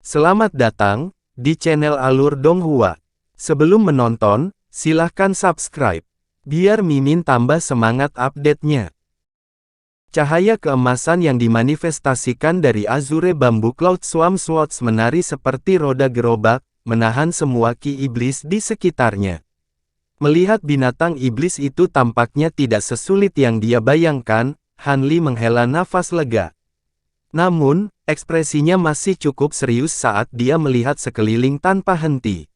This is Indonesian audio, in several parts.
Selamat datang di channel Alur Donghua. Sebelum menonton, silahkan subscribe, biar Mimin tambah semangat update-nya. Cahaya keemasan yang dimanifestasikan dari Azure Bamboo Cloud Swarm Swords menari seperti roda gerobak, menahan semua ki iblis di sekitarnya. Melihat binatang iblis itu tampaknya tidak sesulit yang dia bayangkan, Han Li menghela nafas lega. Namun, ekspresinya masih cukup serius saat dia melihat sekeliling tanpa henti.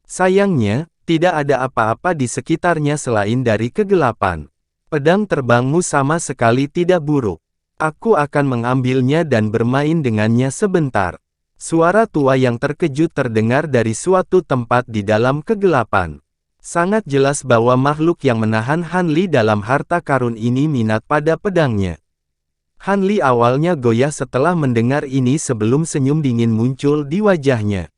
Sayangnya, tidak ada apa-apa di sekitarnya selain dari kegelapan. Pedang terbangmu sama sekali tidak buruk. Aku akan mengambilnya dan bermain dengannya sebentar. Suara tua yang terkejut terdengar dari suatu tempat di dalam kegelapan. Sangat jelas bahwa makhluk yang menahan Han Li dalam harta karun ini minat pada pedangnya. Han Li awalnya goyah setelah mendengar ini sebelum senyum dingin muncul di wajahnya.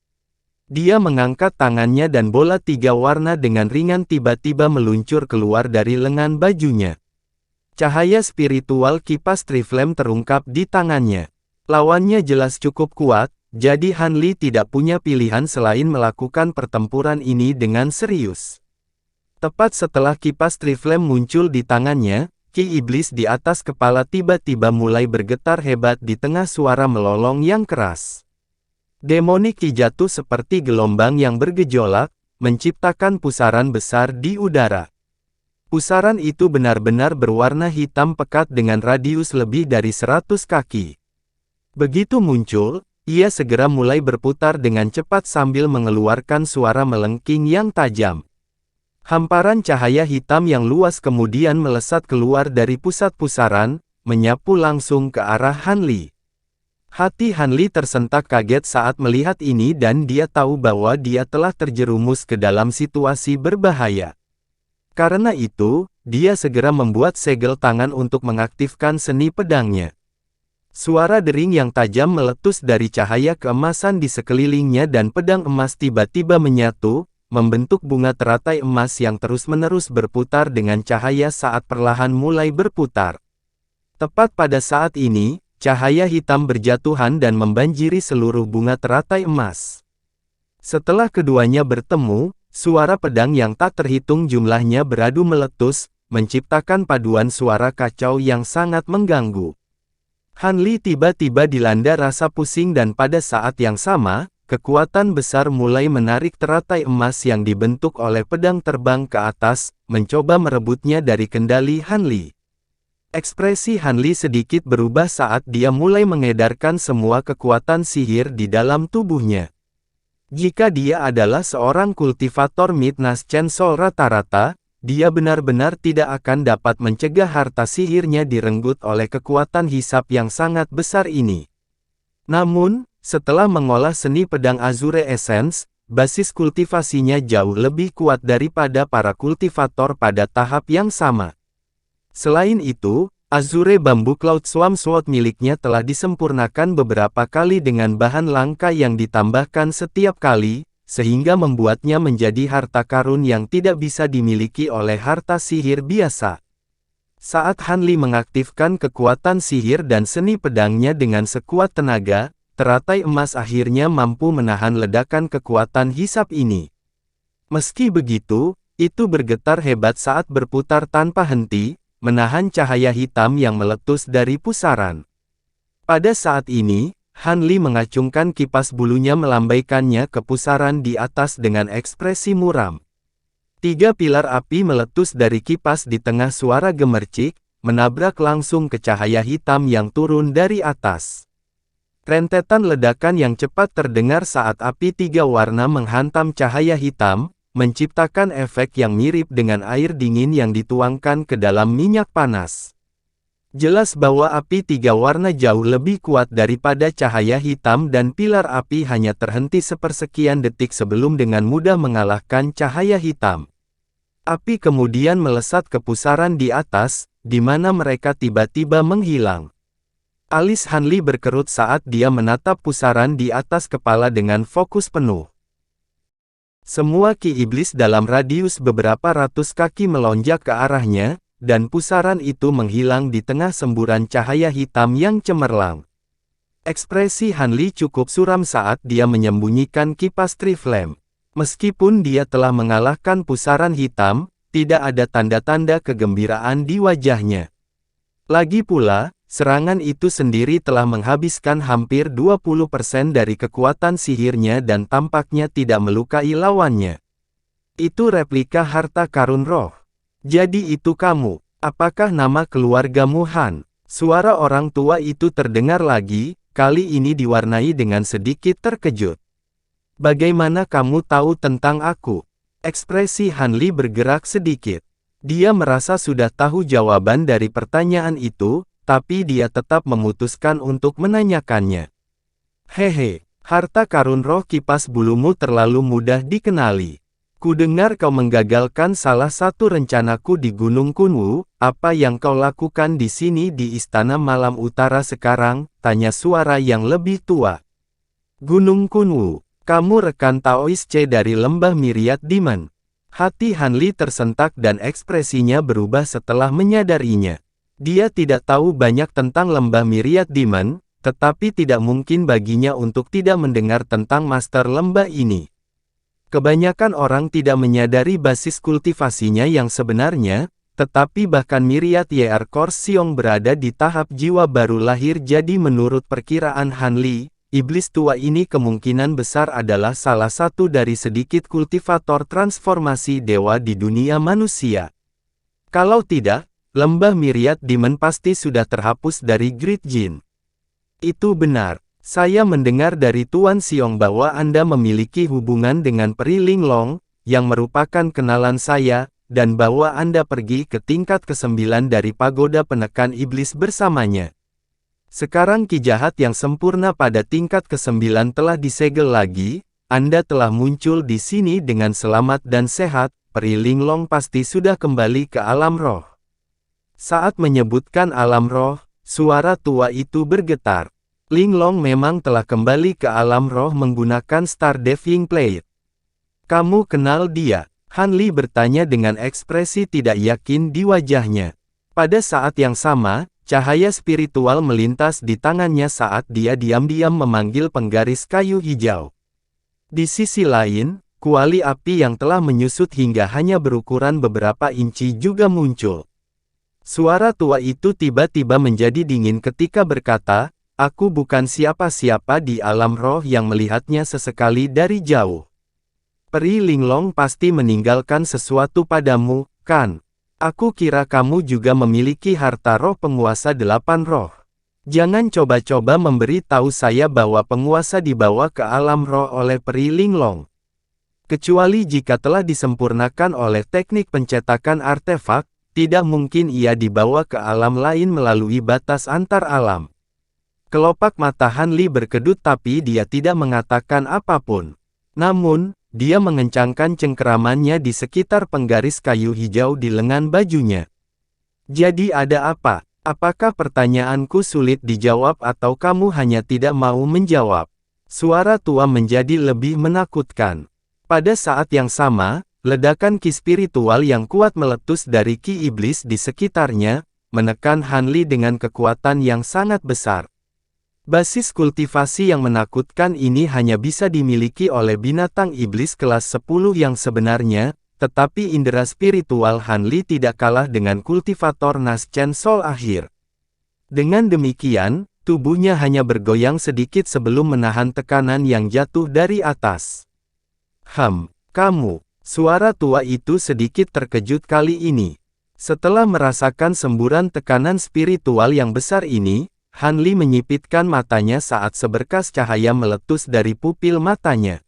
Dia mengangkat tangannya dan bola 3 warna dengan ringan tiba-tiba meluncur keluar dari lengan bajunya. Cahaya spiritual kipas Triflame terungkap di tangannya. Lawannya jelas cukup kuat, jadi Han Li tidak punya pilihan selain melakukan pertempuran ini dengan serius. Tepat setelah kipas Triflame muncul di tangannya, ki iblis di atas kepala tiba-tiba mulai bergetar hebat di tengah suara melolong yang keras. Demonik ki jatuh seperti gelombang yang bergejolak, menciptakan pusaran besar di udara. Pusaran itu benar-benar berwarna hitam pekat dengan radius lebih dari 100 kaki. Begitu muncul, ia segera mulai berputar dengan cepat sambil mengeluarkan suara melengking yang tajam. Hamparan cahaya hitam yang luas kemudian melesat keluar dari pusat pusaran, menyapu langsung ke arah Han Li. Hati Han Li tersentak kaget saat melihat ini dan dia tahu bahwa dia telah terjerumus ke dalam situasi berbahaya. Karena itu, dia segera membuat segel tangan untuk mengaktifkan seni pedangnya. Suara dering yang tajam meletus dari cahaya keemasan di sekelilingnya dan pedang emas tiba-tiba menyatu, membentuk bunga teratai emas yang terus-menerus berputar dengan cahaya saat perlahan mulai berputar. Tepat pada saat ini, cahaya hitam berjatuhan dan membanjiri seluruh bunga teratai emas. Setelah keduanya bertemu, suara pedang yang tak terhitung jumlahnya beradu meletus, menciptakan paduan suara kacau yang sangat mengganggu. Han Li tiba-tiba dilanda rasa pusing dan pada saat yang sama, kekuatan besar mulai menarik teratai emas yang dibentuk oleh pedang terbang ke atas, mencoba merebutnya dari kendali Han Li. Ekspresi Han Li sedikit berubah saat dia mulai mengedarkan semua kekuatan sihir di dalam tubuhnya. Jika dia adalah seorang kultivator Midnas Chainsaw rata-rata, dia benar-benar tidak akan dapat mencegah harta sihirnya direnggut oleh kekuatan hisap yang sangat besar ini. Namun, setelah mengolah seni pedang Azure Essence, basis kultivasinya jauh lebih kuat daripada para kultivator pada tahap yang sama. Selain itu, Azure Bamboo Cloud Swarm Sword miliknya telah disempurnakan beberapa kali dengan bahan langka yang ditambahkan setiap kali, sehingga membuatnya menjadi harta karun yang tidak bisa dimiliki oleh harta sihir biasa. Saat Han Li mengaktifkan kekuatan sihir dan seni pedangnya dengan sekuat tenaga, teratai emas akhirnya mampu menahan ledakan kekuatan hisap ini. Meski begitu, itu bergetar hebat saat berputar tanpa henti, menahan cahaya hitam yang meletus dari pusaran. Pada saat ini, Han Li mengacungkan kipas bulunya melambaikannya ke pusaran di atas dengan ekspresi muram. 3 pilar api meletus dari kipas di tengah suara gemercik, menabrak langsung ke cahaya hitam yang turun dari atas. Rentetan ledakan yang cepat terdengar saat api 3 warna menghantam cahaya hitam, menciptakan efek yang mirip dengan air dingin yang dituangkan ke dalam minyak panas. Jelas bahwa api 3 warna jauh lebih kuat daripada cahaya hitam dan pilar api hanya terhenti sepersekian detik sebelum dengan mudah mengalahkan cahaya hitam. Api kemudian melesat ke pusaran di atas, di mana mereka tiba-tiba menghilang. Alis Han Li berkerut saat dia menatap pusaran di atas kepala dengan fokus penuh. Semua ki iblis dalam radius beberapa ratus kaki melonjak ke arahnya, dan pusaran itu menghilang di tengah semburan cahaya hitam yang cemerlang. Ekspresi Han Li cukup suram saat dia menyembunyikan kipas Triflame. Meskipun dia telah mengalahkan pusaran hitam, tidak ada tanda-tanda kegembiraan di wajahnya. Lagi pula, serangan itu sendiri telah menghabiskan hampir 20% dari kekuatan sihirnya dan tampaknya tidak melukai lawannya. Itu replika harta karun roh. Jadi itu kamu. Apakah nama keluargamu Han? Suara orang tua itu terdengar lagi, kali ini diwarnai dengan sedikit terkejut. Bagaimana kamu tahu tentang aku? Ekspresi Han Li bergerak sedikit. Dia merasa sudah tahu jawaban dari pertanyaan itu, tapi dia tetap memutuskan untuk menanyakannya. Hehe, harta karun roh kipas bulumu terlalu mudah dikenali. Kudengar kau menggagalkan salah satu rencanaku di Gunung Kunwu, apa yang kau lakukan di sini di Istana Malam Utara sekarang? Tanya suara yang lebih tua. Gunung Kunwu, kamu rekan Taois C dari Lembah Myriad Demon. Hati Han Li tersentak dan ekspresinya berubah setelah menyadarinya. Dia tidak tahu banyak tentang Lembah Myriad Demon, tetapi tidak mungkin baginya untuk tidak mendengar tentang Master Lembah ini. Kebanyakan orang tidak menyadari basis kultivasinya yang sebenarnya, tetapi bahkan Myriad YR Course Xiong berada di tahap jiwa baru lahir jadi menurut perkiraan Han Li, iblis tua ini kemungkinan besar adalah salah satu dari sedikit kultivator transformasi dewa di dunia manusia. Kalau tidak, Lembah Myriad Demon pasti sudah terhapus dari Great Jin. Itu benar. Saya mendengar dari Tuan Xiong bahwa Anda memiliki hubungan dengan Peri Linglong, yang merupakan kenalan saya, dan bahwa Anda pergi ke tingkat ke-9 dari pagoda penekan iblis bersamanya. Sekarang Ki Jahat yang sempurna pada tingkat ke-9 telah disegel lagi, Anda telah muncul di sini dengan selamat dan sehat, Peri Linglong pasti sudah kembali ke alam roh. Saat menyebutkan alam roh, suara tua itu bergetar. Linglong memang telah kembali ke alam roh menggunakan Star Deving Plate. Kamu kenal dia? Han Li bertanya dengan ekspresi tidak yakin di wajahnya. Pada saat yang sama, cahaya spiritual melintas di tangannya saat dia diam-diam memanggil penggaris kayu hijau. Di sisi lain, kuali api yang telah menyusut hingga hanya berukuran beberapa inci juga muncul. Suara tua itu tiba-tiba menjadi dingin ketika berkata, "Aku bukan siapa-siapa di alam roh yang melihatnya sesekali dari jauh. Peri Linglong pasti meninggalkan sesuatu padamu, kan? Aku kira kamu juga memiliki harta roh penguasa 8 roh. Jangan coba-coba memberi tahu saya bahwa penguasa dibawa ke alam roh oleh Peri Linglong. Kecuali jika telah disempurnakan oleh teknik pencetakan artefak, tidak mungkin ia dibawa ke alam lain melalui batas antar alam." Kelopak mata Han Li berkedut tapi dia tidak mengatakan apapun. Namun, dia mengencangkan cengkeramannya di sekitar penggaris kayu hijau di lengan bajunya. Jadi ada apa? Apakah pertanyaanku sulit dijawab atau kamu hanya tidak mau menjawab? Suara tua menjadi lebih menakutkan. Pada saat yang sama, ledakan ki spiritual yang kuat meletus dari ki iblis di sekitarnya, menekan Han Li dengan kekuatan yang sangat besar. Basis kultivasi yang menakutkan ini hanya bisa dimiliki oleh binatang iblis kelas 10 yang sebenarnya, tetapi indera spiritual Han Li tidak kalah dengan kultivator Naschen Sol akhir. Dengan demikian, tubuhnya hanya bergoyang sedikit sebelum menahan tekanan yang jatuh dari atas. Kamu, suara tua itu sedikit terkejut kali ini. Setelah merasakan semburan tekanan spiritual yang besar ini, Han Li menyipitkan matanya saat seberkas cahaya meletus dari pupil matanya.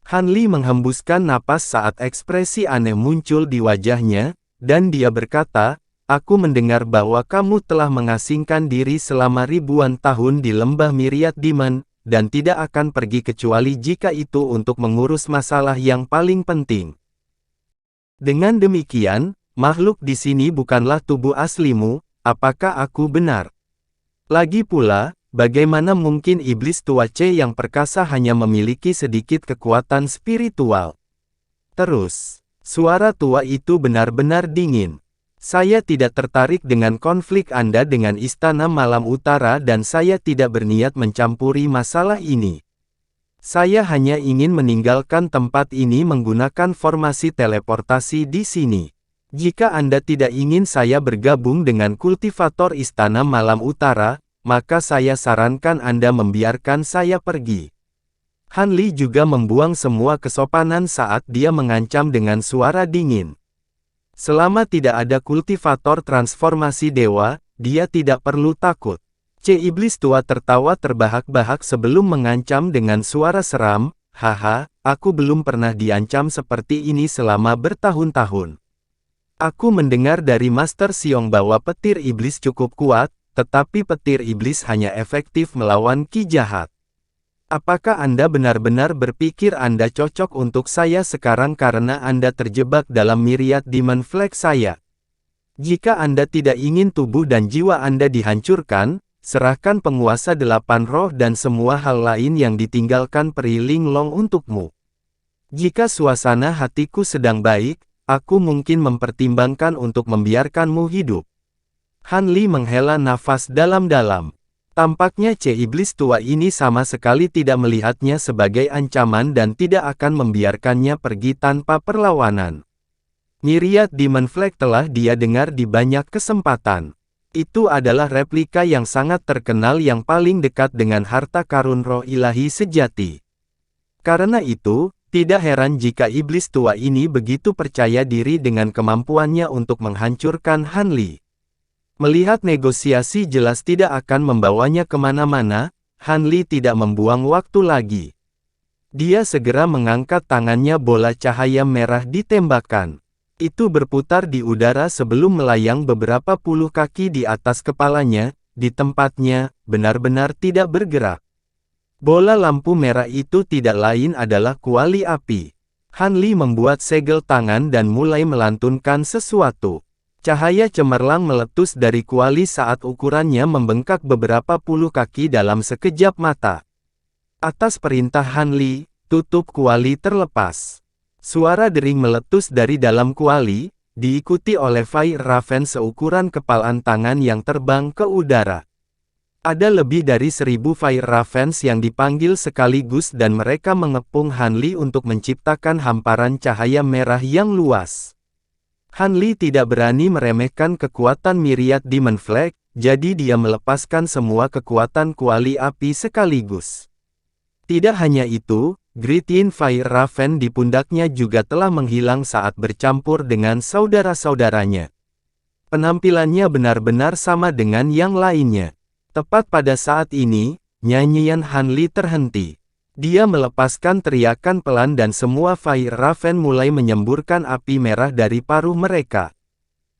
Han Li menghembuskan napas saat ekspresi aneh muncul di wajahnya, dan dia berkata, "Aku mendengar bahwa kamu telah mengasingkan diri selama ribuan tahun di Lembah Myriad Demon, dan tidak akan pergi kecuali jika itu untuk mengurus masalah yang paling penting. Dengan demikian, makhluk di sini bukanlah tubuh aslimu, apakah aku benar? Lagi pula, bagaimana mungkin iblis tua C yang perkasa hanya memiliki sedikit kekuatan spiritual?" Terus, suara tua itu benar-benar dingin. Saya tidak tertarik dengan konflik Anda dengan Istana Malam Utara dan saya tidak berniat mencampuri masalah ini. Saya hanya ingin meninggalkan tempat ini menggunakan formasi teleportasi di sini. Jika Anda tidak ingin saya bergabung dengan kultivator Istana Malam Utara, maka saya sarankan Anda membiarkan saya pergi. Han Li juga membuang semua kesopanan saat dia mengancam dengan suara dingin. Selama tidak ada kultivator transformasi dewa, dia tidak perlu takut. Iblis tua tertawa terbahak-bahak sebelum mengancam dengan suara seram, "Haha, aku belum pernah diancam seperti ini selama bertahun-tahun. Aku mendengar dari Master Xiong bahwa petir iblis cukup kuat, tetapi petir iblis hanya efektif melawan ki jahat. Apakah Anda benar-benar berpikir Anda cocok untuk saya sekarang karena Anda terjebak dalam Myriad Demon Flag saya? Jika Anda tidak ingin tubuh dan jiwa Anda dihancurkan, serahkan penguasa 8 roh dan semua hal lain yang ditinggalkan Peri Linglong untukmu. Jika suasana hatiku sedang baik, aku mungkin mempertimbangkan untuk membiarkanmu hidup." Han Li menghela nafas dalam-dalam. Tampaknya Iblis tua ini sama sekali tidak melihatnya sebagai ancaman dan tidak akan membiarkannya pergi tanpa perlawanan. Myriad Demon Flag telah dia dengar di banyak kesempatan. Itu adalah replika yang sangat terkenal yang paling dekat dengan harta karun roh ilahi sejati. Karena itu, tidak heran jika iblis tua ini begitu percaya diri dengan kemampuannya untuk menghancurkan Han Li. Melihat negosiasi jelas tidak akan membawanya kemana-mana, Han Li tidak membuang waktu lagi. Dia segera mengangkat tangannya, bola cahaya merah ditembakkan. Itu berputar di udara sebelum melayang beberapa puluh kaki di atas kepalanya, di tempatnya, benar-benar tidak bergerak. Bola lampu merah itu tidak lain adalah kuali api. Han Li membuat segel tangan dan mulai melantunkan sesuatu. Cahaya cemerlang meletus dari kuali saat ukurannya membengkak beberapa puluh kaki dalam sekejap mata. Atas perintah Han Li, tutup kuali terlepas. Suara dering meletus dari dalam kuali, diikuti oleh Fire Raven seukuran kepalan tangan yang terbang ke udara. Ada lebih dari 1000 Fire Ravens yang dipanggil sekaligus dan mereka mengepung Han Li untuk menciptakan hamparan cahaya merah yang luas. Han Li tidak berani meremehkan kekuatan Myriad Demon Flag, jadi dia melepaskan semua kekuatan kuali api sekaligus. Tidak hanya itu, Great Fire Raven di pundaknya juga telah menghilang saat bercampur dengan saudara-saudaranya. Penampilannya benar-benar sama dengan yang lainnya. Tepat pada saat ini, nyanyian Han Li terhenti. Dia melepaskan teriakan pelan dan semua Fire Raven mulai menyemburkan api merah dari paruh mereka.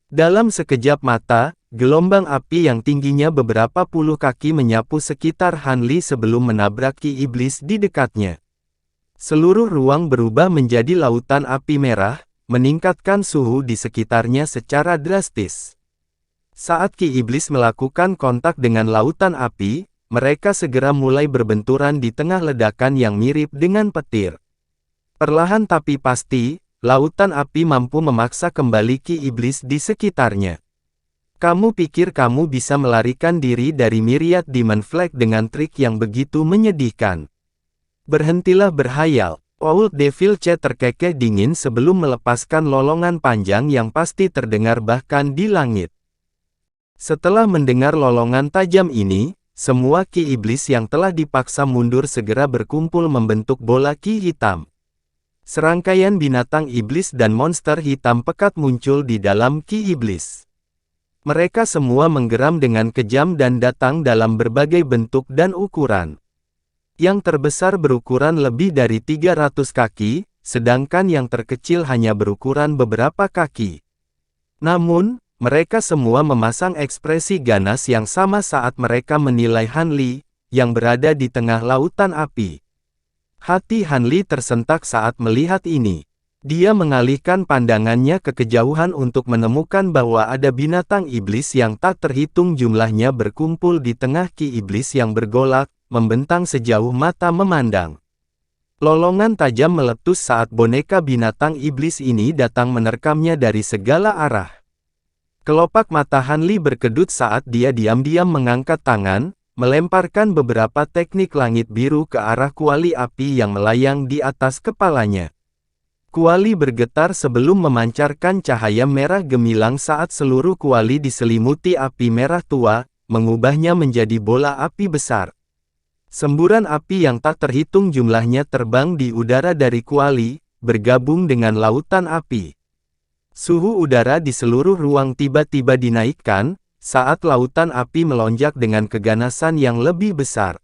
Dalam sekejap mata, gelombang api yang tingginya beberapa puluh kaki menyapu sekitar Han Li sebelum menabrak ki iblis di dekatnya. Seluruh ruang berubah menjadi lautan api merah, meningkatkan suhu di sekitarnya secara drastis. Saat ki iblis melakukan kontak dengan lautan api, mereka segera mulai berbenturan di tengah ledakan yang mirip dengan petir. Perlahan tapi pasti, lautan api mampu memaksa kembali ki iblis di sekitarnya. Kamu pikir kamu bisa melarikan diri dari Myriad Demon Flag dengan trik yang begitu menyedihkan? Berhentilah berhayal. Old Devil C terkekeh dingin sebelum melepaskan lolongan panjang yang pasti terdengar bahkan di langit. Setelah mendengar lolongan tajam ini, semua ki iblis yang telah dipaksa mundur segera berkumpul membentuk bola ki hitam. Serangkaian binatang iblis dan monster hitam pekat muncul di dalam ki iblis. Mereka semua menggeram dengan kejam dan datang dalam berbagai bentuk dan ukuran. Yang terbesar berukuran lebih dari 300 kaki, sedangkan yang terkecil hanya berukuran beberapa kaki. Namun, mereka semua memasang ekspresi ganas yang sama saat mereka menilai Han Li, yang berada di tengah lautan api. Hati Han Li tersentak saat melihat ini. Dia mengalihkan pandangannya ke kejauhan untuk menemukan bahwa ada binatang iblis yang tak terhitung jumlahnya berkumpul di tengah ki iblis yang bergolak, membentang sejauh mata memandang. Lolongan tajam meletus saat boneka binatang iblis ini datang menerkamnya dari segala arah. Kelopak mata Han Li berkedut saat dia diam-diam mengangkat tangan, melemparkan beberapa teknik langit biru ke arah kuali api yang melayang di atas kepalanya. Kuali bergetar sebelum memancarkan cahaya merah gemilang saat seluruh kuali diselimuti api merah tua, mengubahnya menjadi bola api besar. Semburan api yang tak terhitung jumlahnya terbang di udara dari kuali, bergabung dengan lautan api. Suhu udara di seluruh ruang tiba-tiba dinaikkan, saat lautan api melonjak dengan keganasan yang lebih besar.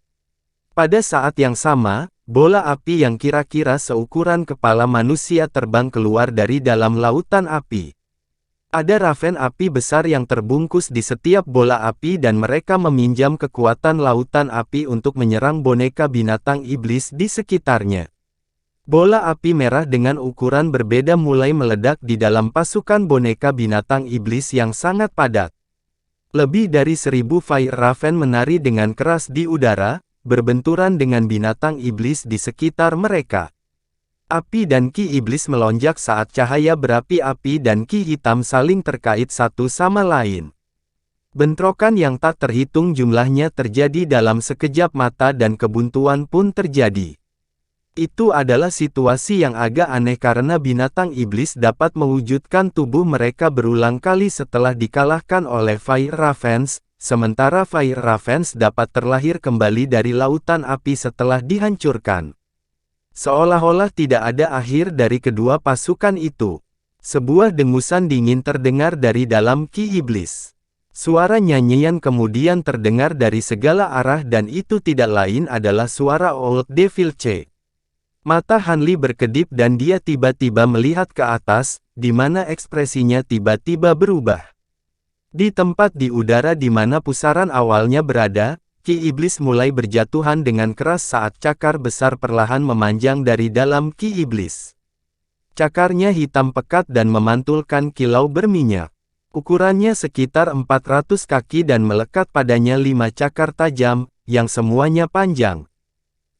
Pada saat yang sama, bola api yang kira-kira seukuran kepala manusia terbang keluar dari dalam lautan api. Ada raven api besar yang terbungkus di setiap bola api dan mereka meminjam kekuatan lautan api untuk menyerang boneka binatang iblis di sekitarnya. Bola api merah dengan ukuran berbeda mulai meledak di dalam pasukan boneka binatang iblis yang sangat padat. Lebih dari 1000 Fire Raven menari dengan keras di udara, berbenturan dengan binatang iblis di sekitar mereka. Api dan ki iblis melonjak saat cahaya berapi-api dan ki hitam saling terkait satu sama lain. Bentrokan yang tak terhitung jumlahnya terjadi dalam sekejap mata dan kebuntuan pun terjadi. Itu adalah situasi yang agak aneh karena binatang iblis dapat mewujudkan tubuh mereka berulang kali setelah dikalahkan oleh Fire Ravens, sementara Fire Ravens dapat terlahir kembali dari lautan api setelah dihancurkan. Seolah-olah tidak ada akhir dari kedua pasukan itu. Sebuah dengusan dingin terdengar dari dalam ki iblis. Suara nyanyian kemudian terdengar dari segala arah dan itu tidak lain adalah suara Old Devil C. Mata Han Li berkedip dan dia tiba-tiba melihat ke atas, di mana ekspresinya tiba-tiba berubah. Di tempat di udara di mana pusaran awalnya berada, ki iblis mulai berjatuhan dengan keras saat cakar besar perlahan memanjang dari dalam ki iblis. Cakarnya hitam pekat dan memantulkan kilau berminyak. Ukurannya sekitar 400 kaki dan melekat padanya 5 cakar tajam, yang semuanya panjang.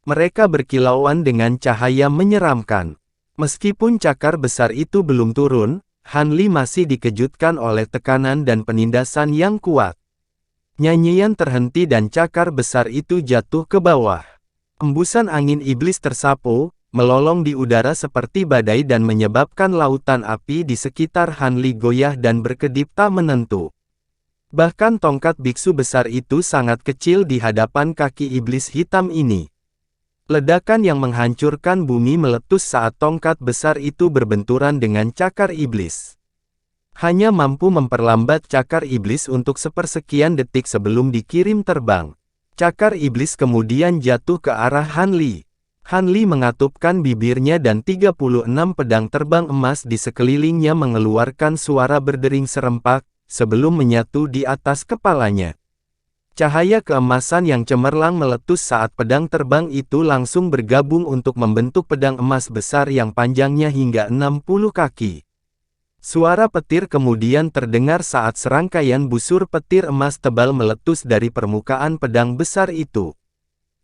Mereka berkilauan dengan cahaya menyeramkan. Meskipun cakar besar itu belum turun, Han Li masih dikejutkan oleh tekanan dan penindasan yang kuat. Nyanyian terhenti dan cakar besar itu jatuh ke bawah. Embusan angin iblis tersapu, melolong di udara seperti badai dan menyebabkan lautan api di sekitar Han Li goyah dan berkedip tak menentu. Bahkan tongkat biksu besar itu sangat kecil di hadapan kaki iblis hitam ini. Ledakan yang menghancurkan bumi meletus saat tongkat besar itu berbenturan dengan cakar iblis. Hanya mampu memperlambat cakar iblis untuk sepersekian detik sebelum dikirim terbang. Cakar iblis kemudian jatuh ke arah Han Li. Han Li mengatupkan bibirnya dan 36 pedang terbang emas di sekelilingnya mengeluarkan suara berdering serempak, sebelum menyatu di atas kepalanya. Cahaya keemasan yang cemerlang meletus saat pedang terbang itu langsung bergabung untuk membentuk pedang emas besar yang panjangnya hingga 60 kaki. Suara petir kemudian terdengar saat serangkaian busur petir emas tebal meletus dari permukaan pedang besar itu.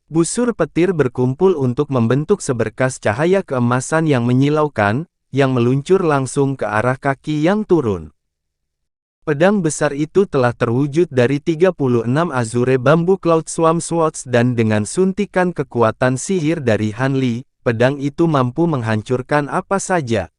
Busur petir berkumpul untuk membentuk seberkas cahaya keemasan yang menyilaukan, yang meluncur langsung ke arah kaki yang turun. Pedang besar itu telah terwujud dari 36 Azure Bambu Cloud Swarm Swords dan dengan suntikan kekuatan sihir dari Han Li, pedang itu mampu menghancurkan apa saja.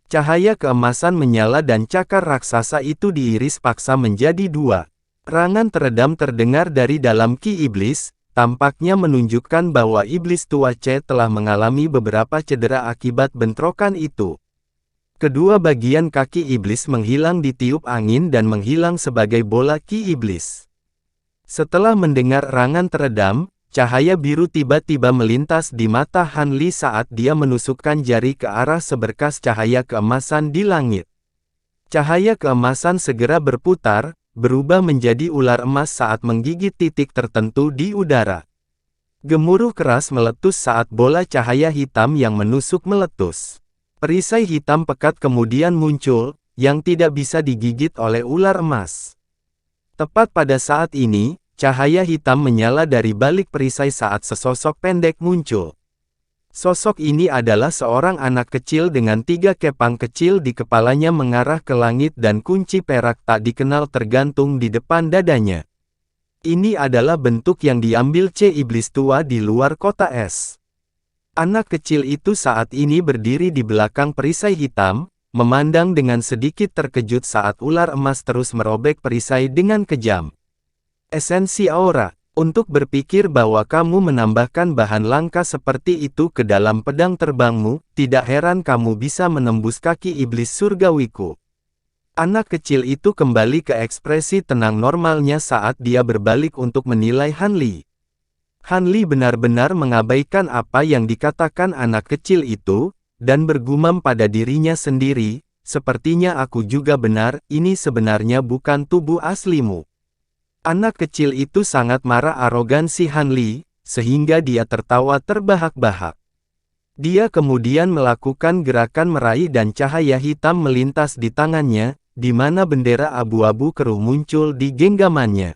Cahaya keemasan menyala dan cakar raksasa itu diiris paksa menjadi dua. Rangan teredam terdengar dari dalam ki iblis, tampaknya menunjukkan bahwa iblis tua C telah mengalami beberapa cedera akibat bentrokan itu. Kedua bagian kaki iblis menghilang ditiup angin dan menghilang sebagai bola ki iblis. Setelah mendengar rangan teredam, cahaya biru tiba-tiba melintas di mata Han Li saat dia menusukkan jari ke arah seberkas cahaya keemasan di langit. Cahaya keemasan segera berputar, berubah menjadi ular emas saat menggigit titik tertentu di udara. Gemuruh keras meletus saat bola cahaya hitam yang menusuk meletus. Perisai hitam pekat kemudian muncul, yang tidak bisa digigit oleh ular emas. Tepat pada saat ini, cahaya hitam menyala dari balik perisai saat sesosok pendek muncul. Sosok ini adalah seorang anak kecil dengan 3 kepang kecil di kepalanya mengarah ke langit dan kunci perak tak dikenal tergantung di depan dadanya. Ini adalah bentuk yang diambil iblis tua di luar kota es. Anak kecil itu saat ini berdiri di belakang perisai hitam, memandang dengan sedikit terkejut saat ular emas terus merobek perisai dengan kejam. Esensi aura. Untuk berpikir bahwa kamu menambahkan bahan langka seperti itu ke dalam pedang terbangmu, tidak heran kamu bisa menembus kaki iblis surgawiku. Anak kecil itu kembali ke ekspresi tenang normalnya saat dia berbalik untuk menilai Han Li. Han Li benar-benar mengabaikan apa yang dikatakan anak kecil itu, dan bergumam pada dirinya sendiri, sepertinya aku juga benar, ini sebenarnya bukan tubuh aslimu. Anak kecil itu sangat marah arogansi Han Li, sehingga dia tertawa terbahak-bahak. Dia kemudian melakukan gerakan meraih dan cahaya hitam melintas di tangannya, di mana bendera abu-abu keruh muncul di genggamannya.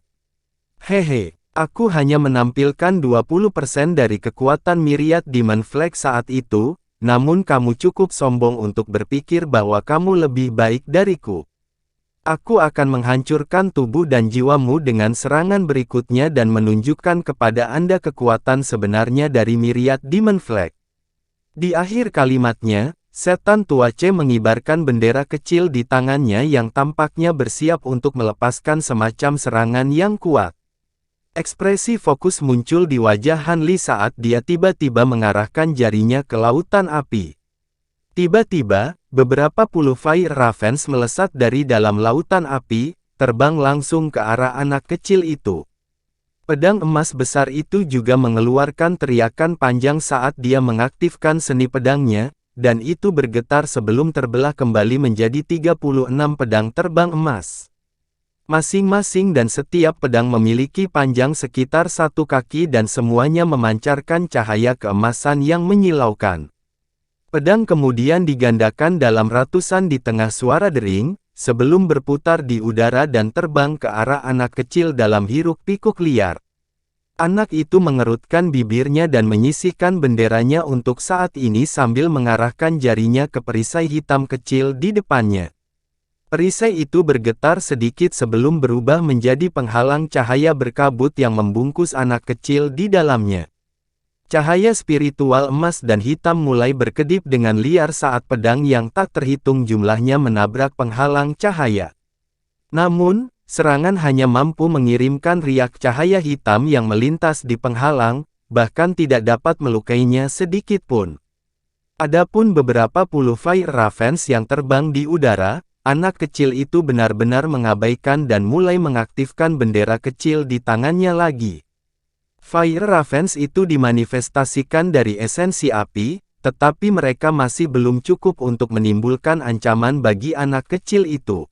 Hehe, aku hanya menampilkan 20% dari kekuatan Myriad Demon Flag saat itu, namun kamu cukup sombong untuk berpikir bahwa kamu lebih baik dariku. Aku akan menghancurkan tubuh dan jiwamu dengan serangan berikutnya dan menunjukkan kepada Anda kekuatan sebenarnya dari Myriad Demon Flag. Di akhir kalimatnya, setan tua C mengibarkan bendera kecil di tangannya yang tampaknya bersiap untuk melepaskan semacam serangan yang kuat. Ekspresi fokus muncul di wajah Han Li saat dia tiba-tiba mengarahkan jarinya ke lautan api. Tiba-tiba, beberapa puluh Fire Ravens melesat dari dalam lautan api, terbang langsung ke arah anak kecil itu. Pedang emas besar itu juga mengeluarkan teriakan panjang saat dia mengaktifkan seni pedangnya, dan itu bergetar sebelum terbelah kembali menjadi 36 pedang terbang emas. Masing-masing dan setiap pedang memiliki panjang sekitar 1 kaki dan semuanya memancarkan cahaya keemasan yang menyilaukan. Pedang kemudian digandakan dalam ratusan di tengah suara dering, sebelum berputar di udara dan terbang ke arah anak kecil dalam hiruk-pikuk liar. Anak itu mengerutkan bibirnya dan menyisihkan benderanya untuk saat ini sambil mengarahkan jarinya ke perisai hitam kecil di depannya. Perisai itu bergetar sedikit sebelum berubah menjadi penghalang cahaya berkabut yang membungkus anak kecil di dalamnya. Cahaya spiritual emas dan hitam mulai berkedip dengan liar saat pedang yang tak terhitung jumlahnya menabrak penghalang cahaya. Namun, serangan hanya mampu mengirimkan riak cahaya hitam yang melintas di penghalang, bahkan tidak dapat melukainya sedikit pun. Adapun beberapa puluh Fire Ravens yang terbang di udara, anak kecil itu benar-benar mengabaikan dan mulai mengaktifkan bendera kecil di tangannya lagi. Fire Ravens itu dimanifestasikan dari esensi api, tetapi mereka masih belum cukup untuk menimbulkan ancaman bagi anak kecil itu.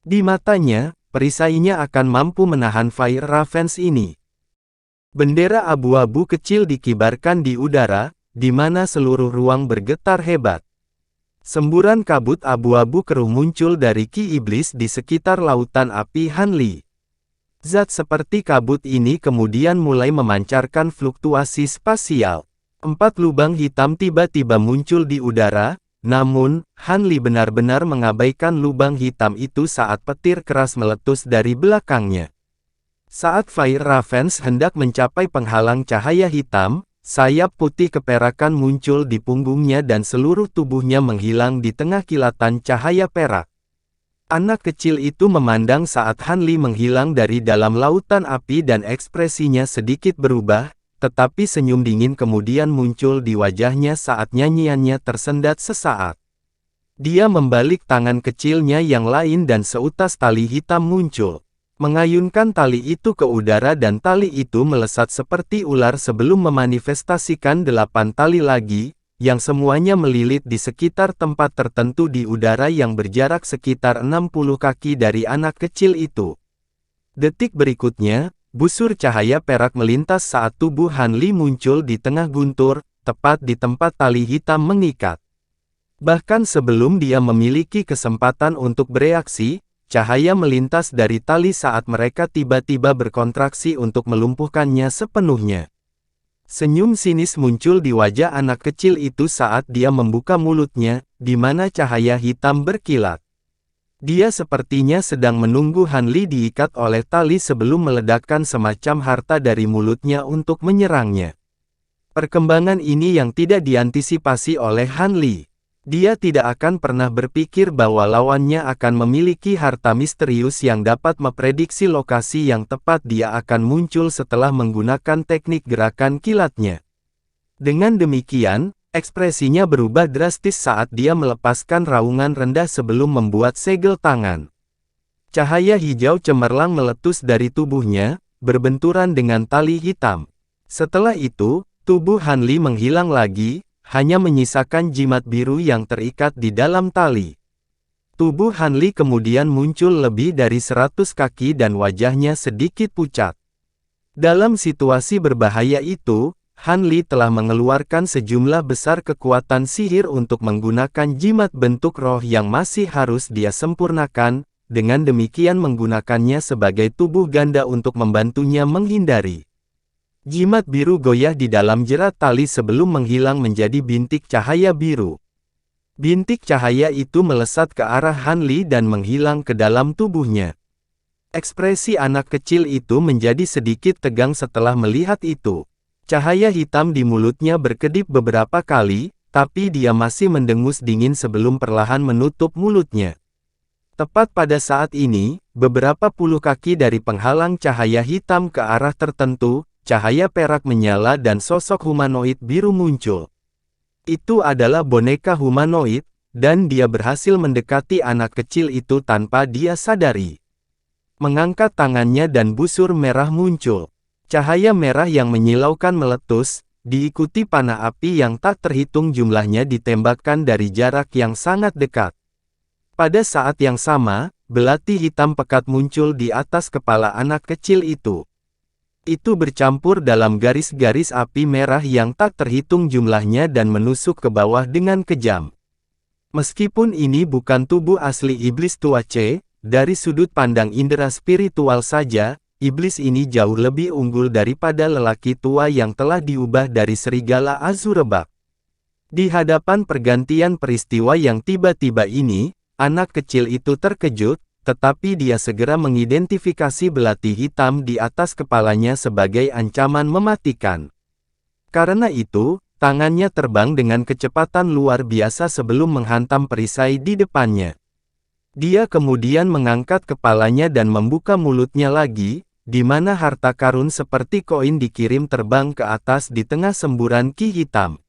Di matanya, perisainya akan mampu menahan Fire Ravens ini. Bendera abu-abu kecil dikibarkan di udara, di mana seluruh ruang bergetar hebat. Semburan kabut abu-abu keruh muncul dari Ki Iblis di sekitar lautan api Han Li. Zat seperti kabut ini kemudian mulai memancarkan fluktuasi spasial. 4 lubang hitam tiba-tiba muncul di udara, namun, Han Li benar-benar mengabaikan lubang hitam itu saat petir keras meletus dari belakangnya. Saat Fire Ravens hendak mencapai penghalang cahaya hitam, sayap putih keperakan muncul di punggungnya dan seluruh tubuhnya menghilang di tengah kilatan cahaya perak. Anak kecil itu memandang saat Han Li menghilang dari dalam lautan api dan ekspresinya sedikit berubah, tetapi senyum dingin kemudian muncul di wajahnya saat nyanyiannya tersendat sesaat. Dia membalik tangan kecilnya yang lain dan seutas tali hitam muncul. Mengayunkan tali itu ke udara dan tali itu melesat seperti ular sebelum memanifestasikan 8 tali lagi, yang semuanya melilit di sekitar tempat tertentu di udara yang berjarak sekitar 60 kaki dari anak kecil itu. Detik berikutnya, busur cahaya perak melintas saat tubuh Han Li muncul di tengah guntur, tepat di tempat tali hitam mengikat. Bahkan sebelum dia memiliki kesempatan untuk bereaksi, cahaya melintas dari tali saat mereka tiba-tiba berkontraksi untuk melumpuhkannya sepenuhnya. Senyum sinis muncul di wajah anak kecil itu saat dia membuka mulutnya, di mana cahaya hitam berkilat. Dia sepertinya sedang menunggu Han Li diikat oleh tali sebelum meledakkan semacam harta dari mulutnya untuk menyerangnya. Perkembangan ini yang tidak diantisipasi oleh Han Li. Dia tidak akan pernah berpikir bahwa lawannya akan memiliki harta misterius yang dapat memprediksi lokasi yang tepat dia akan muncul setelah menggunakan teknik gerakan kilatnya. Dengan demikian, ekspresinya berubah drastis saat dia melepaskan raungan rendah sebelum membuat segel tangan. Cahaya hijau cemerlang meletus dari tubuhnya, berbenturan dengan tali hitam. Setelah itu, tubuh Han Li menghilang lagi, hanya menyisakan jimat biru yang terikat di dalam tali. Tubuh Han Li kemudian muncul lebih dari 100 kaki dan wajahnya sedikit pucat. Dalam situasi berbahaya itu, Han Li telah mengeluarkan sejumlah besar kekuatan sihir untuk menggunakan jimat bentuk roh yang masih harus dia sempurnakan, dengan demikian menggunakannya sebagai tubuh ganda untuk membantunya menghindari. Jimat biru goyah di dalam jerat tali sebelum menghilang menjadi bintik cahaya biru. Bintik cahaya itu melesat ke arah Han Li dan menghilang ke dalam tubuhnya. Ekspresi anak kecil itu menjadi sedikit tegang setelah melihat itu. Cahaya hitam di mulutnya berkedip beberapa kali, tapi dia masih mendengus dingin sebelum perlahan menutup mulutnya. Tepat pada saat ini, beberapa puluh kaki dari penghalang cahaya hitam ke arah tertentu, cahaya perak menyala dan sosok humanoid biru muncul. Itu adalah boneka humanoid, dan dia berhasil mendekati anak kecil itu tanpa dia sadari. Mengangkat tangannya dan busur merah muncul. Cahaya merah yang menyilaukan meletus, diikuti panah api yang tak terhitung jumlahnya ditembakkan dari jarak yang sangat dekat. Pada saat yang sama, belati hitam pekat muncul di atas kepala anak kecil itu. Itu bercampur dalam garis-garis api merah yang tak terhitung jumlahnya dan menusuk ke bawah dengan kejam. Meskipun ini bukan tubuh asli iblis tua C, dari sudut pandang indera spiritual saja, iblis ini jauh lebih unggul daripada lelaki tua yang telah diubah dari serigala Azurebak. Di hadapan pergantian peristiwa yang tiba-tiba ini, anak kecil itu terkejut, tetapi dia segera mengidentifikasi belati hitam di atas kepalanya sebagai ancaman mematikan. Karena itu, tangannya terbang dengan kecepatan luar biasa sebelum menghantam perisai di depannya. Dia kemudian mengangkat kepalanya dan membuka mulutnya lagi, di mana harta karun seperti koin dikirim terbang ke atas di tengah semburan ki hitam.